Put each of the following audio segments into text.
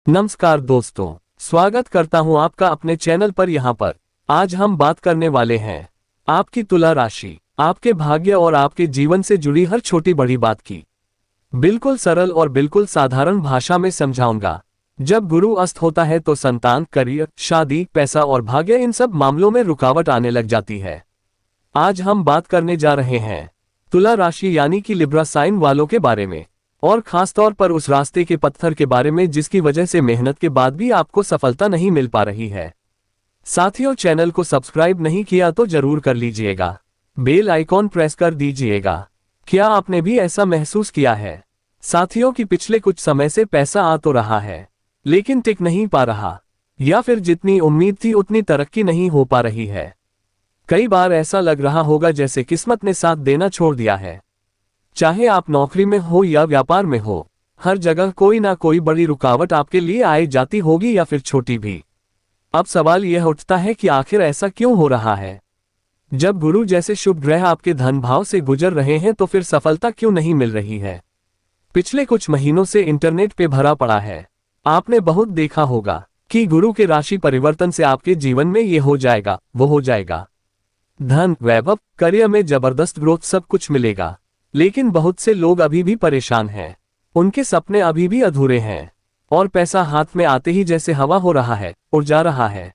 नमस्कार दोस्तों, स्वागत करता हूं आपका अपने चैनल पर। यहां पर आज हम बात करने वाले हैं आपकी तुला राशि, आपके भाग्य और आपके जीवन से जुड़ी हर छोटी बड़ी बात की बिल्कुल सरल और बिल्कुल साधारण भाषा में समझाऊंगा। जब गुरु अस्त होता है तो संतान, करियर, शादी, पैसा और भाग्य, इन सब मामलों में रुकावट आने लग जाती है। आज हम बात करने जा रहे हैं तुला राशि यानी कि लिब्रा साइन वालों के बारे में, और खासतौर पर उस रास्ते के पत्थर के बारे में जिसकी वजह से मेहनत के बाद भी आपको सफलता नहीं मिल पा रही है। साथियों, चैनल को सब्सक्राइब नहीं किया तो जरूर कर लीजिएगा, बेल आइकॉन प्रेस कर दीजिएगा। क्या आपने भी ऐसा महसूस किया है साथियों कि पिछले कुछ समय से पैसा आ तो रहा है लेकिन टिक नहीं पा रहा, या फिर जितनी उम्मीद थी उतनी तरक्की नहीं हो पा रही है। कई बार ऐसा लग रहा होगा जैसे किस्मत ने साथ देना छोड़ दिया है। चाहे आप नौकरी में हो या व्यापार में हो, हर जगह कोई ना कोई बड़ी रुकावट आपके लिए आई जाती होगी, या फिर छोटी भी। अब सवाल यह उठता है कि आखिर ऐसा क्यों हो रहा है। जब गुरु जैसे शुभ ग्रह आपके धन भाव से गुजर रहे हैं तो फिर सफलता क्यों नहीं मिल रही है। पिछले कुछ महीनों से इंटरनेट पे भरा पड़ा है। आपने बहुत देखा होगा कि गुरु के राशि परिवर्तन से आपके जीवन में ये हो जाएगा, वो हो जाएगा। धन, वैभव, करियर में जबरदस्त ग्रोथ, सब कुछ मिलेगा। लेकिन बहुत से लोग अभी भी परेशान हैं, उनके सपने अभी भी अधूरे हैं, और पैसा हाथ में आते ही जैसे हवा हो रहा है, उड़ जा रहा है।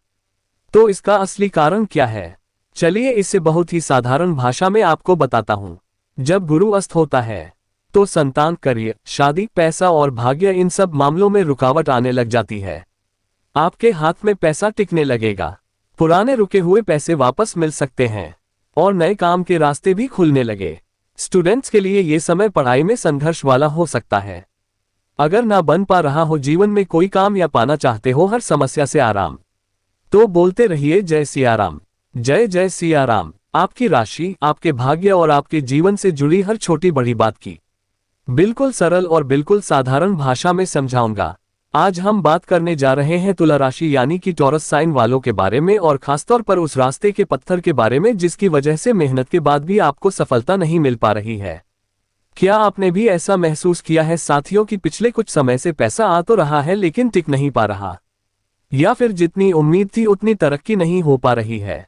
तो इसका असली कारण क्या है, चलिए इसे बहुत ही साधारण भाषा में आपको बताता हूं। जब गुरु अस्त होता है तो संतान, करियर, शादी, पैसा और भाग्य, इन सब मामलों में रुकावट आने लग जाती है। आपके हाथ में पैसा टिकने लगेगा, पुराने रुके हुए पैसे वापस मिल सकते हैं, और नए काम के रास्ते भी खुलने लगे। स्टूडेंट्स के लिए ये समय पढ़ाई में संघर्ष वाला हो सकता है। अगर ना बन पा रहा हो जीवन में कोई काम, या पाना चाहते हो हर समस्या से आराम, तो बोलते रहिए जय सिया राम, जय जय सिया राम। आपकी राशि, आपके भाग्य और आपके जीवन से जुड़ी हर छोटी बड़ी बात की बिल्कुल सरल और बिल्कुल साधारण भाषा में समझाऊंगा। आज हम बात करने जा रहे हैं तुला राशि यानी कि टॉरस साइन वालों के बारे में, और खासतौर पर उस रास्ते के पत्थर के बारे में जिसकी वजह से मेहनत के बाद भी आपको सफलता नहीं मिल पा रही है। क्या आपने भी ऐसा महसूस किया है साथियों कि पिछले कुछ समय से पैसा आ तो रहा है लेकिन टिक नहीं पा रहा, या फिर जितनी उम्मीद थी उतनी तरक्की नहीं हो पा रही है।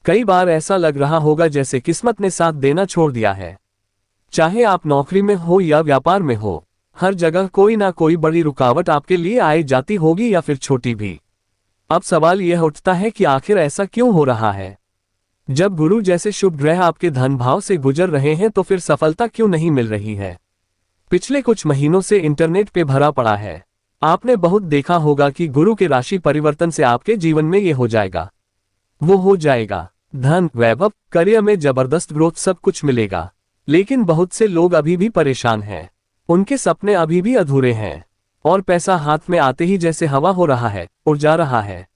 कई बार ऐसा लग रहा होगा जैसे किस्मत ने साथ देना छोड़ दिया है। चाहे आप नौकरी में हो या व्यापार में हो, हर जगह कोई ना कोई बड़ी रुकावट आपके लिए आई जाती होगी, या फिर छोटी भी। अब सवाल यह उठता है कि आखिर ऐसा क्यों हो रहा है। जब गुरु जैसे शुभ ग्रह आपके धन भाव से गुजर रहे हैं तो फिर सफलता क्यों नहीं मिल रही है। पिछले कुछ महीनों से इंटरनेट पे भरा पड़ा है। आपने बहुत देखा होगा कि गुरु के राशि परिवर्तन से आपके जीवन में ये हो जाएगा, वो हो जाएगा। धन, वैभव, करियर में जबरदस्त ग्रोथ, सब कुछ मिलेगा। लेकिन बहुत से लोग अभी भी परेशान हैं, उनके सपने अभी भी अधूरे हैं, और पैसा हाथ में आते ही जैसे हवा हो रहा है, उड़ जा रहा है।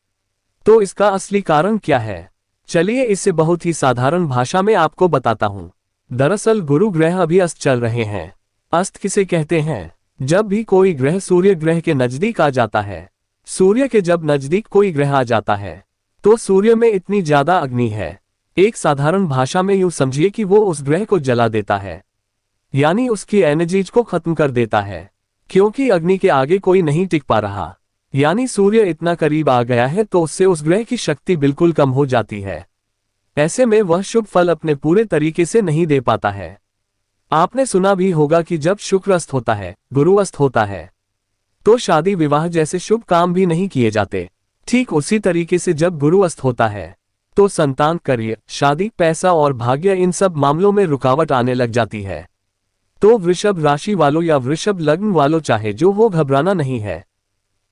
तो इसका असली कारण क्या है, चलिए इसे बहुत ही साधारण भाषा में आपको बताता हूं। दरअसल गुरु ग्रह अभी अस्त चल रहे हैं। अस्त किसे कहते हैं? जब भी कोई ग्रह सूर्य ग्रह के नजदीक आ जाता है। सूर्य के जब नजदीक कोई ग्रह आ जाता है तो सूर्य में इतनी ज्यादा अग्नि है, एक साधारण भाषा में यूं समझिए कि वो उस ग्रह को जला देता है, यानी उसकी एनर्जीज को खत्म कर देता है। क्योंकि अग्नि के आगे कोई नहीं टिक पा रहा, यानी सूर्य इतना करीब आ गया है तो उससे उस ग्रह की शक्ति बिल्कुल कम हो जाती है। ऐसे में वह शुभ फल अपने पूरे तरीके से नहीं दे पाता है। आपने सुना भी होगा कि जब शुक्र अस्त होता है, गुरु अस्त होता है, तो शादी विवाह जैसे शुभ काम भी नहीं किए जाते। ठीक उसी तरीके से जब गुरु अस्त होता है तो संतान, करियर, शादी, पैसा और भाग्य, इन सब मामलों में रुकावट आने लग जाती है। तो वृषभ राशि वालों या वृषभ लग्न वालों, चाहे जो हो, घबराना नहीं है।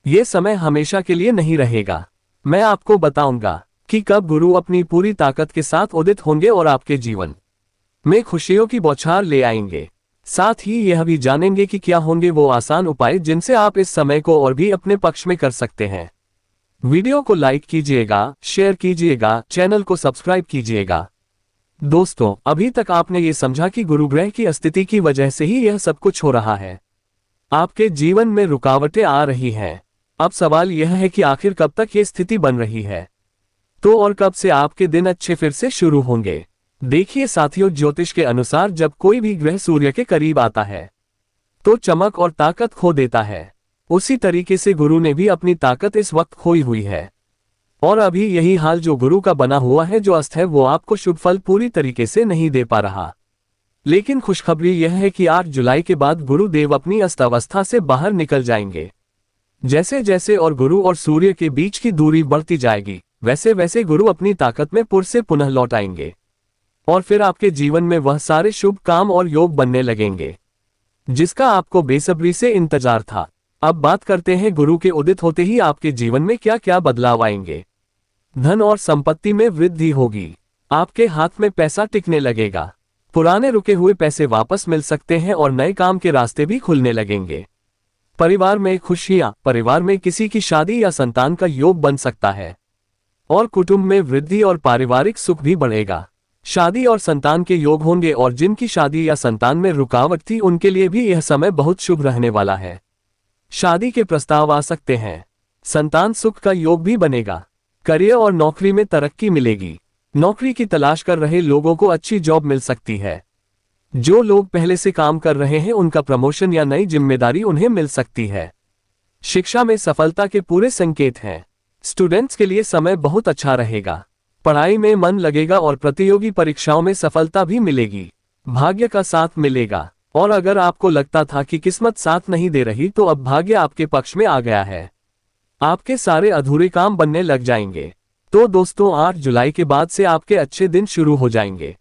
ये समय हमेशा के लिए नहीं रहेगा। मैं आपको बताऊंगा कि कब गुरु अपनी पूरी ताकत के साथ उदित होंगे और आपके जीवन में खुशियों की बौछार ले आएंगे। साथ ही यह भी जानेंगे कि क्या होंगे वो आसान उपाय जिनसे आप इस समय को और भी अपने पक्ष में कर सकते हैं। वीडियो को लाइक कीजिएगा, शेयर कीजिएगा, चैनल को सब्सक्राइब कीजिएगा। दोस्तों, अभी तक आपने ये समझा कि गुरु ग्रह की स्थिति की वजह से ही यह सब कुछ हो रहा है। आपके जीवन में रुकावटें आ रही हैं। अब सवाल यह है कि आखिर कब तक ये स्थिति बन रही है, तो और कब से आपके दिन अच्छे फिर से शुरू होंगे। देखिए साथियों, ज्योतिष के अनुसार जब कोई भी ग्रह सूर्य के करीब आता है तो चमक और ताकत खो देता है। उसी तरीके से गुरु ने भी अपनी ताकत इस वक्त खोई हुई है और अभी यही हाल जो गुरु का बना हुआ है, जो अस्त है, वो आपको शुभ फल पूरी तरीके से नहीं दे पा रहा। लेकिन खुशखबरी यह है कि 8 जुलाई के बाद गुरुदेव अपनी अस्त अवस्था से बाहर निकल जाएंगे। जैसे जैसे और गुरु और सूर्य के बीच की दूरी बढ़ती जाएगी, वैसे वैसे गुरु अपनी ताकत में पुर से पुनः लौट आएंगे और फिर आपके जीवन में वह सारे शुभ काम और योग बनने लगेंगे जिसका आपको बेसब्री से इंतजार था। अब बात करते हैं गुरु के उदित होते ही आपके जीवन में क्या क्या बदलाव आएंगे। धन और संपत्ति में वृद्धि होगी, आपके हाथ में पैसा टिकने लगेगा, पुराने रुके हुए पैसे वापस मिल सकते हैं और नए काम के रास्ते भी खुलने लगेंगे। परिवार में खुशियां, परिवार में किसी की शादी या संतान का योग बन सकता है और कुटुंब में वृद्धि और पारिवारिक सुख भी बढ़ेगा। शादी और संतान के योग होंगे और जिनकी शादी या संतान में रुकावट थी उनके लिए भी यह समय बहुत शुभ रहने वाला है। शादी के प्रस्ताव आ सकते हैं, संतान सुख का योग भी बनेगा, करियर और नौकरी में तरक्की मिलेगी। नौकरी की तलाश कर रहे लोगों को अच्छी जॉब मिल सकती है। जो लोग पहले से काम कर रहे हैं उनका प्रमोशन या नई जिम्मेदारी उन्हें मिल सकती है। शिक्षा में सफलता के पूरे संकेत हैं। स्टूडेंट्स के लिए समय बहुत अच्छा रहेगा, पढ़ाई में मन लगेगा और प्रतियोगी परीक्षाओं में सफलता भी मिलेगी। भाग्य का साथ मिलेगा और अगर आपको लगता था कि किस्मत साथ नहीं दे रही तो अब भाग्य आपके पक्ष में आ गया है। आपके सारे अधूरे काम बनने लग जाएंगे। तो दोस्तों 8 जुलाई के बाद से आपके अच्छे दिन शुरू हो जाएंगे,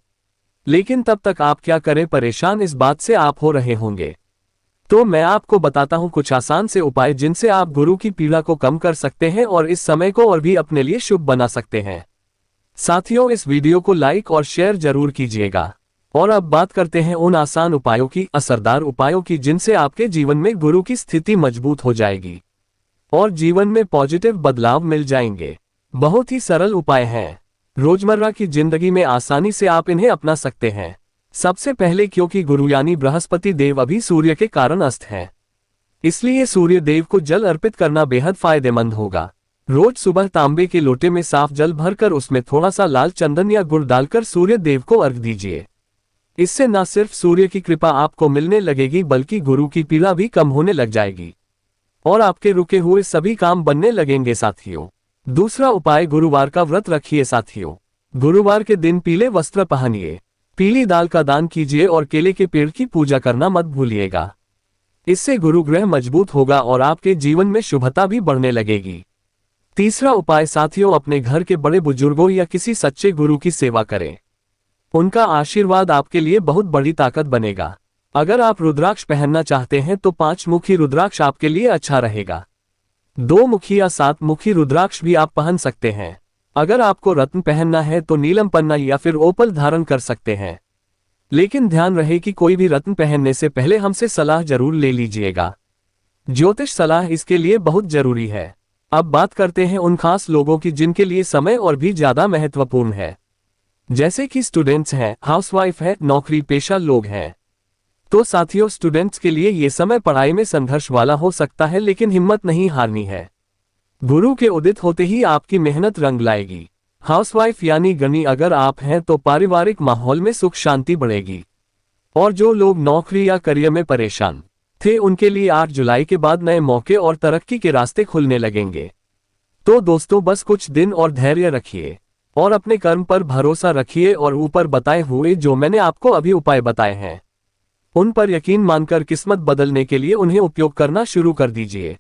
लेकिन तब तक आप क्या करें, परेशान इस बात से आप हो रहे होंगे। तो मैं आपको बताता हूं कुछ आसान से उपाय जिनसे आप गुरु की पीड़ा को कम कर सकते हैं और इस समय को और भी अपने लिए शुभ बना सकते हैं। साथियों, इस वीडियो को लाइक और शेयर जरूर कीजिएगा। और अब बात करते हैं उन आसान उपायों की, असरदार उपायों की, जिनसे आपके जीवन में गुरु की स्थिति मजबूत हो जाएगी और जीवन में पॉजिटिव बदलाव मिल जाएंगे। बहुत ही सरल उपाय हैं, रोजमर्रा की जिंदगी में आसानी से आप इन्हें अपना सकते हैं। सबसे पहले, क्योंकि गुरु यानी बृहस्पति देव अभी सूर्य के कारण अस्त हैं, इसलिए सूर्य देव को जल अर्पित करना बेहद फायदेमंद होगा। रोज सुबह तांबे के लोटे में साफ जल भरकर उसमें थोड़ा सा लाल चंदन या गुड़ डालकर सूर्य देव को अर्घ दीजिए। इससे न सिर्फ सूर्य की कृपा आपको मिलने लगेगी बल्कि गुरु की पीड़ा भी कम होने लग जाएगी और आपके रुके हुए सभी काम बनने लगेंगे। साथियों, दूसरा उपाय, गुरुवार का व्रत रखिए। साथियों, गुरुवार के दिन पीले वस्त्र पहनिए, पीली दाल का दान कीजिए और केले के पेड़ की पूजा करना मत भूलिएगा। इससे गुरु ग्रह मजबूत होगा और आपके जीवन में शुभता भी बढ़ने लगेगी। तीसरा उपाय साथियों, अपने घर के बड़े बुजुर्गों या किसी सच्चे गुरु की सेवा करें। उनका आशीर्वाद आपके लिए बहुत बड़ी ताकत बनेगा। अगर आप रुद्राक्ष पहनना चाहते हैं तो 5 मुखी रुद्राक्ष आपके लिए अच्छा रहेगा। 2 मुखी या 7 मुखी रुद्राक्ष भी आप पहन सकते हैं। अगर आपको रत्न पहनना है तो नीलम पन्ना या फिर ओपल धारण कर सकते हैं, लेकिन ध्यान रहे कि कोई भी रत्न पहनने से पहले हमसे सलाह जरूर ले लीजिएगा। ज्योतिष सलाह इसके लिए बहुत जरूरी है। अब बात करते हैं उन खास लोगों की जिनके लिए समय और भी ज्यादा महत्वपूर्ण है, जैसे कि स्टूडेंट्स हैं, हाउसवाइफ है, नौकरी पेशा लोग हैं। तो साथियों, स्टूडेंट्स के लिए ये समय पढ़ाई में संघर्ष वाला हो सकता है, लेकिन हिम्मत नहीं हारनी है। गुरु के उदित होते ही आपकी मेहनत रंग लाएगी। हाउसवाइफ यानी गृहिणी अगर आप हैं तो पारिवारिक माहौल में सुख शांति बढ़ेगी और जो लोग नौकरी या करियर में परेशान थे उनके लिए 8 जुलाई के बाद नए मौके और तरक्की के रास्ते खुलने लगेंगे। तो दोस्तों, बस कुछ दिन और धैर्य रखिए और अपने कर्म पर भरोसा रखिए और ऊपर बताए हुए जो मैंने आपको अभी उपाय बताए हैं उन पर यकीन मानकर किस्मत बदलने के लिए उन्हें उपयोग करना शुरू कर दीजिए।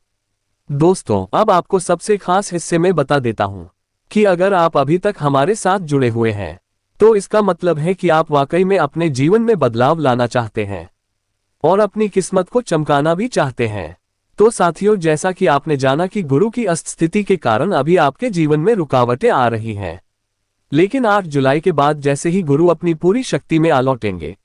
दोस्तों, अब आपको सबसे खास हिस्से में बता देता हूं कि अगर आप अभी तक हमारे साथ जुड़े हुए हैं तो इसका मतलब है कि आप वाकई में अपने जीवन में बदलाव लाना चाहते हैं और अपनी किस्मत को चमकाना भी चाहते हैं। तो साथियों, जैसा कि आपने जाना कि गुरु की अस्त स्थिति के कारण अभी आपके जीवन में रुकावटें आ रही हैं, लेकिन 8 जुलाई के बाद जैसे ही गुरु अपनी पूरी शक्ति में आ लौटेंगे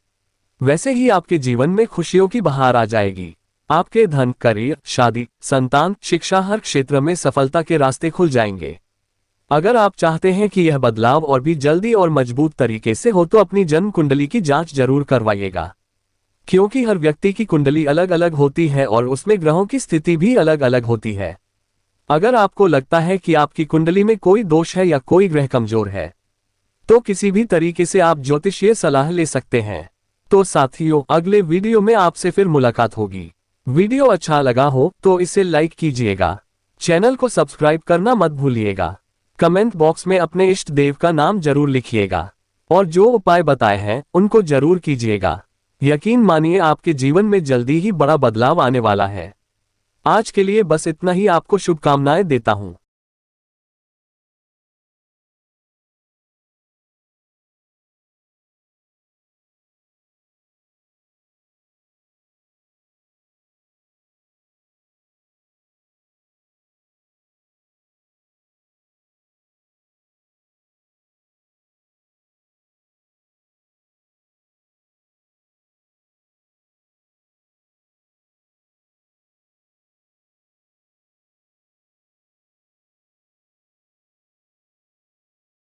वैसे ही आपके जीवन में खुशियों की बहार आ जाएगी। आपके धन, करियर, शादी, संतान, शिक्षा, हर क्षेत्र में सफलता के रास्ते खुल जाएंगे। अगर आप चाहते हैं कि यह बदलाव और भी जल्दी और मजबूत तरीके से हो तो अपनी जन्म कुंडली की जांच जरूर करवाइएगा, क्योंकि हर व्यक्ति की कुंडली अलग अलग होती है और उसमें ग्रहों की स्थिति भी अलग अलग होती है। अगर आपको लगता है कि आपकी कुंडली में कोई दोष है या कोई ग्रह कमजोर है तो किसी भी तरीके से आप ज्योतिषीय सलाह ले सकते हैं। तो साथियों, अगले वीडियो में आपसे फिर मुलाकात होगी। वीडियो अच्छा लगा हो तो इसे लाइक कीजिएगा। चैनल को सब्सक्राइब करना मत भूलिएगा। कमेंट बॉक्स में अपने इष्ट देव का नाम जरूर लिखिएगा और जो उपाय बताए हैं उनको जरूर कीजिएगा। यकीन मानिए आपके जीवन में जल्दी ही बड़ा बदलाव आने वाला है। आज के लिए बस इतना ही। आपको शुभकामनाएं देता हूं।